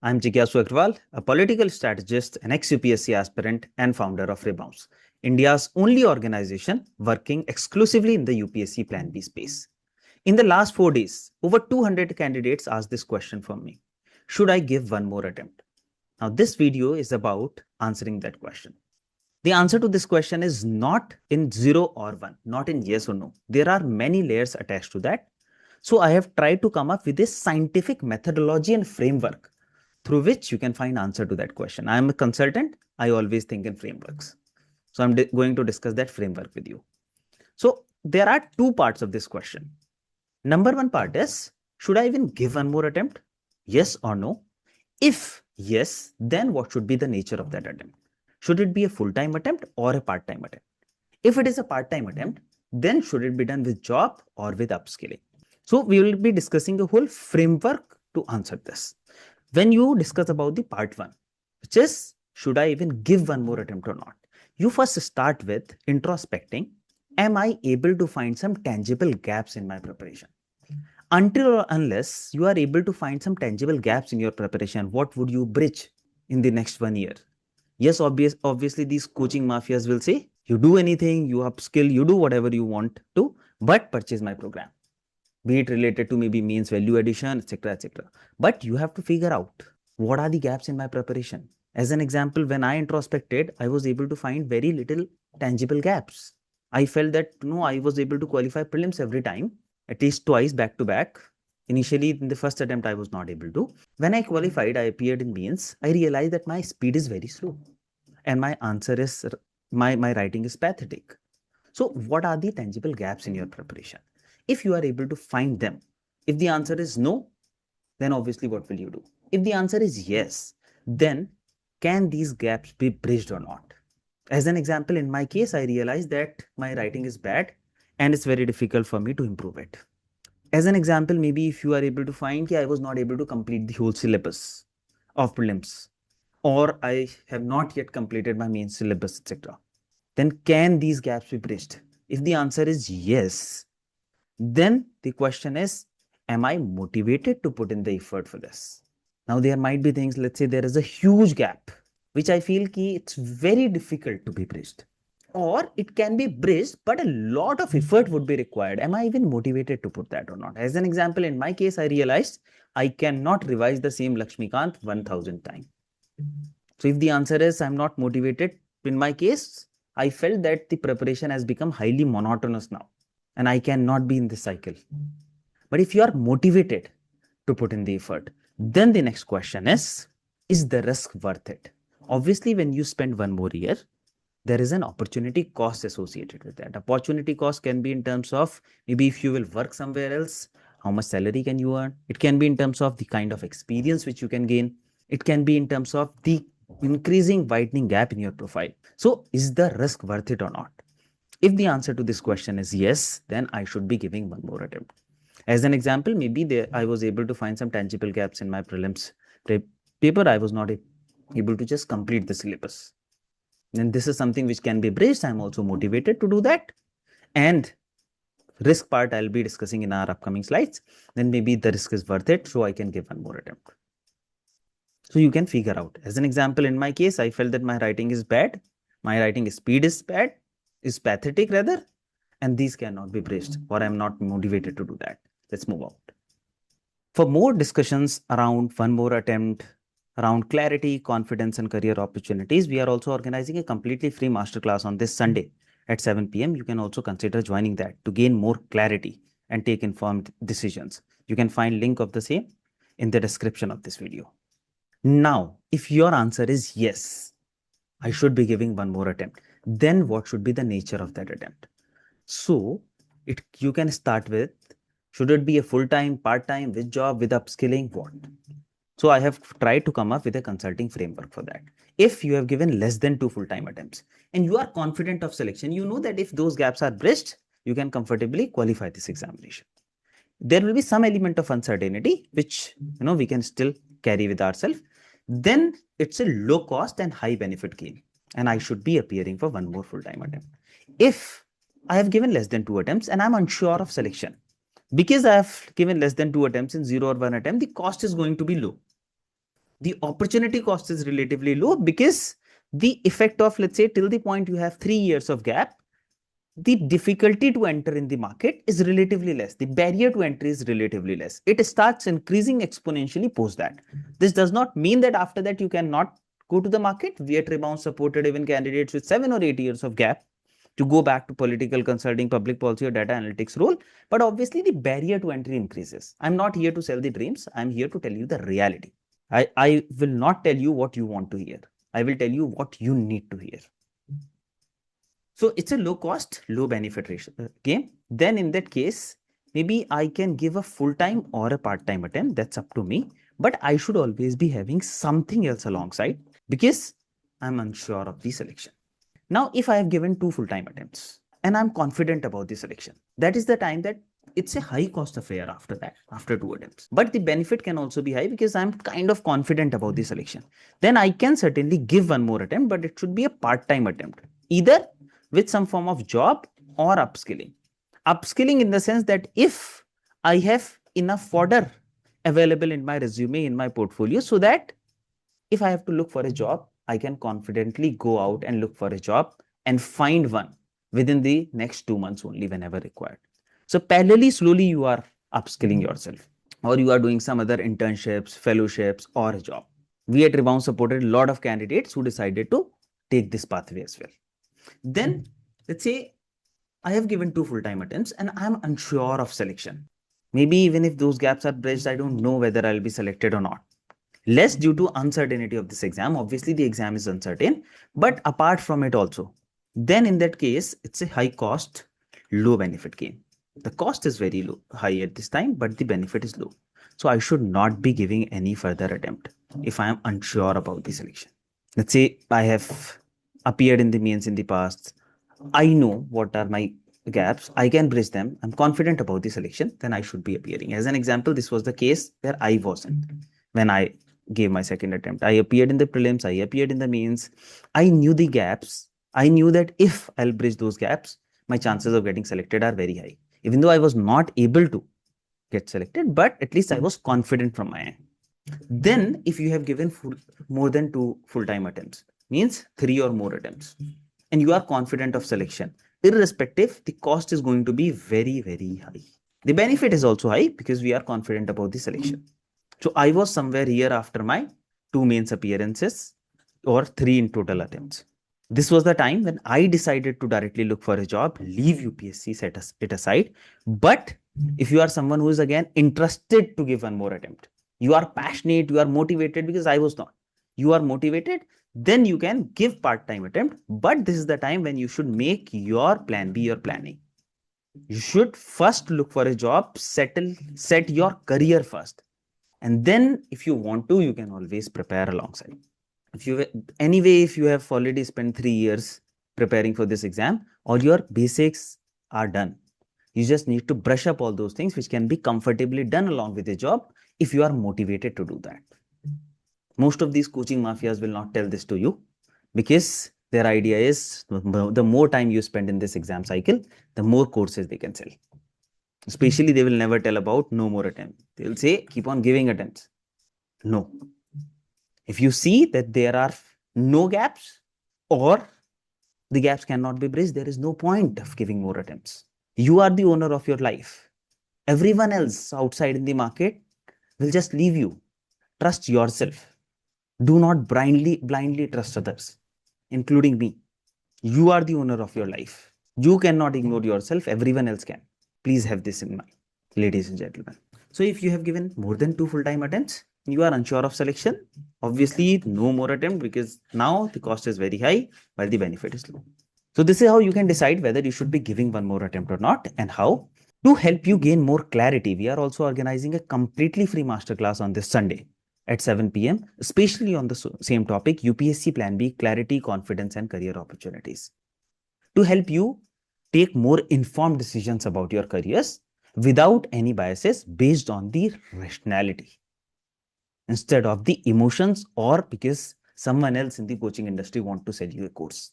I'm Jigyasu Agarwal, a political strategist, an ex-UPSC aspirant and founder of Rebounce, India's only organization working exclusively in the UPSC Plan B space. In the last 4 days, over 200 candidates asked this question from me. Should I give one more attempt? Now, this video is about answering that question. The answer to this question is not in 0 or 1, not in yes or no. There are many layers attached to that. So I have tried to come up with a scientific methodology and framework through which you can find answer to that question. I am a consultant. I always think in frameworks. So I'm going to discuss that framework with you. So there are two parts of this question. Number one part is, should I even give one more attempt? Yes or no? If yes, then what should be the nature of that attempt? Should it be a full-time attempt or a part-time attempt? If it is a part-time attempt, then should it be done with job or with upskilling? So we will be discussing a whole framework to answer this. When you discuss about the part one, which is, should I even give one more attempt or not? You first start with introspecting. Am I able to find some tangible gaps in my preparation? Until or unless you are able to find some tangible gaps in your preparation, what would you bridge in the next 1 year? Yes, obviously these coaching mafias will say, you do anything, you upskill, you do whatever you want to, but purchase my program. Be it related to maybe means value addition, etc., etc. But you have to figure out what are the gaps in my preparation. As an example, when I introspected, I was able to find very little tangible gaps. I felt that I was able to qualify prelims every time, at least twice back to back. Initially, in the first attempt, I was not able to. When I qualified, I appeared in means. I realized that my speed is very slow, and my answer is my writing is pathetic. So, what are the tangible gaps in your preparation? If you are able to find them, if the answer is no, then obviously what will you do? If the answer is yes, then can these gaps be bridged or not? As an example, in my case, I realized that my writing is bad and it's very difficult for me to improve it. As an example, maybe if you are able to find that I was not able to complete the whole syllabus of prelims, or I have not yet completed my main syllabus, etc., then can these gaps be bridged? If the answer is yes, then the question is, am I motivated to put in the effort for this? Now, there might be things, let's say there is a huge gap, which I feel it's very difficult to be bridged. Or it can be bridged, but a lot of effort would be required. Am I even motivated to put that or not? As an example, in my case, I realized I cannot revise the same Lakshmikant 1000 times. So if the answer is I'm not motivated, in my case, I felt that the preparation has become highly monotonous now, and I cannot be in this cycle. But if you are motivated to put in the effort, then the next question is the risk worth it? Obviously, when you spend one more year, there is an opportunity cost associated with that. Opportunity cost can be in terms of maybe if you will work somewhere else, how much salary can you earn? It can be in terms of the kind of experience which you can gain. It can be in terms of the increasing widening gap in your profile. So is the risk worth it or not? If the answer to this question is yes, then I should be giving one more attempt. As an example, maybe I was able to find some tangible gaps in my prelims paper. I was not able to just complete the syllabus. And this is something which can be bridged. I'm also motivated to do that. And risk part I'll be discussing in our upcoming slides. Then maybe the risk is worth it, so I can give one more attempt. So you can figure out. As an example, in my case, I felt that my writing is bad. My writing speed is bad, is pathetic rather, and these cannot be bridged, or I'm not motivated to do that. Let's move out. For more discussions around one more attempt, around clarity, confidence, and career opportunities, we are also organizing a completely free masterclass on this Sunday at 7 p.m. You can also consider joining that to gain more clarity and take informed decisions. You can find link of the same in the description of this video. Now, if your answer is yes, I should be giving one more attempt, then what should be the nature of that attempt? So you can start with, should it be a full-time, part-time, with job, with upskilling, what? So I have tried to come up with a consulting framework for that. If you have given less than 2 full-time attempts and you are confident of selection, you know that if those gaps are bridged, you can comfortably qualify this examination. There will be some element of uncertainty, which we can still carry with ourselves. Then it's a low cost and high benefit game, and I should be appearing for one more full-time attempt. If I have given less than 2 attempts and I'm unsure of selection, because I have given less than 2 attempts in 0 or 1 attempt, the cost is going to be low. The opportunity cost is relatively low because the effect of, let's say, till the point you have 3 years of gap, the difficulty to enter in the market is relatively less. The barrier to entry is relatively less. It starts increasing exponentially post that. This does not mean that after that you cannot go to the market. We at Rebounce supported even candidates with 7 or 8 years of gap to go back to political consulting, public policy, or data analytics role. But obviously, the barrier to entry increases. I'm not here to sell the dreams. I'm here to tell you the reality. I will not tell you what you want to hear. I will tell you what you need to hear. So it's a low cost, low benefit ratio game. Then in that case, maybe I can give a full-time or a part-time attempt. That's up to me. But I should always be having something else alongside because I'm unsure of the selection. Now, if I have given 2 full-time attempts and I'm confident about the selection, that is the time that it's a high cost affair after that, after 2 attempts. But the benefit can also be high because I'm kind of confident about the selection. Then I can certainly give 1 more attempt, but it should be a part-time attempt, either with some form of job or upskilling. Upskilling in the sense that if I have enough fodder available in my resume, in my portfolio, so that if I have to look for a job, I can confidently go out and look for a job and find one within the next 2 months only whenever required. So parallelly, slowly you are upskilling yourself, or you are doing some other internships, fellowships, or a job. We at Rebounce supported a lot of candidates who decided to take this pathway as well. Then let's say I have given 2 full-time attempts and I'm unsure of selection. Maybe even if those gaps are bridged, I don't know whether I'll be selected or not. Less due to uncertainty of this exam. Obviously, the exam is uncertain, but apart from it also, then in that case, it's a high cost, low benefit game. The cost is very low, high at this time, but the benefit is low. So I should not be giving any further attempt if I am unsure about the selection. Let's say I have appeared in the mains in the past. I know what are my gaps. I can bridge them. I'm confident about the selection. Then I should be appearing. As an example, this was the case where I wasn't when I gave my second attempt. I appeared in the prelims. I appeared in the mains. I knew the gaps. I knew that if I'll bridge those gaps, my chances of getting selected are very high. Even though I was not able to get selected, but at least I was confident from my end. Then if you have given more than 2 full-time attempts, means 3 or more attempts, and you are confident of selection, irrespective, the cost is going to be very, very high. The benefit is also high because we are confident about the selection. So I was somewhere here after my 2 mains appearances or 3 in total attempts. This was the time when I decided to directly look for a job, leave UPSC, set it aside. But if you are someone who is again interested to give 1 more attempt, you are passionate, you are motivated, because I was not. You are motivated, then you can give part-time attempt. But this is the time when you should make your plan B your planning. You should first look for a job, set your career first. And then if you want to, you can always prepare alongside. If you have already spent 3 years preparing for this exam, all your basics are done. You just need to brush up all those things which can be comfortably done along with a job if you are motivated to do that. Most of these coaching mafias will not tell this to you because their idea is the more time you spend in this exam cycle, the more courses they can sell. Especially, they will never tell about no more attempts. They will say, keep on giving attempts. No. If you see that there are no gaps or the gaps cannot be bridged, there is no point of giving more attempts. You are the owner of your life. Everyone else outside in the market will just leave you. Trust yourself. Do not blindly trust others, including me. You are the owner of your life. You cannot ignore yourself. Everyone else can. Please have this in mind, ladies and gentlemen. So if you have given more than 2 full-time attempts, you are unsure of selection, obviously no more attempt because now the cost is very high while the benefit is low. So this is how you can decide whether you should be giving 1 more attempt or not, and how. To help you gain more clarity, we are also organizing a completely free masterclass on this Sunday at 7 p.m., especially on the same topic, UPSC Plan B, clarity, confidence, and career opportunities. To help you take more informed decisions about your careers without any biases based on the rationality instead of the emotions or because someone else in the coaching industry want to sell you a course.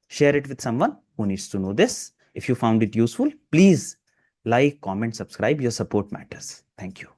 Share it with someone who needs to know this. If you found it useful, please like, comment, subscribe. Your support matters. Thank you.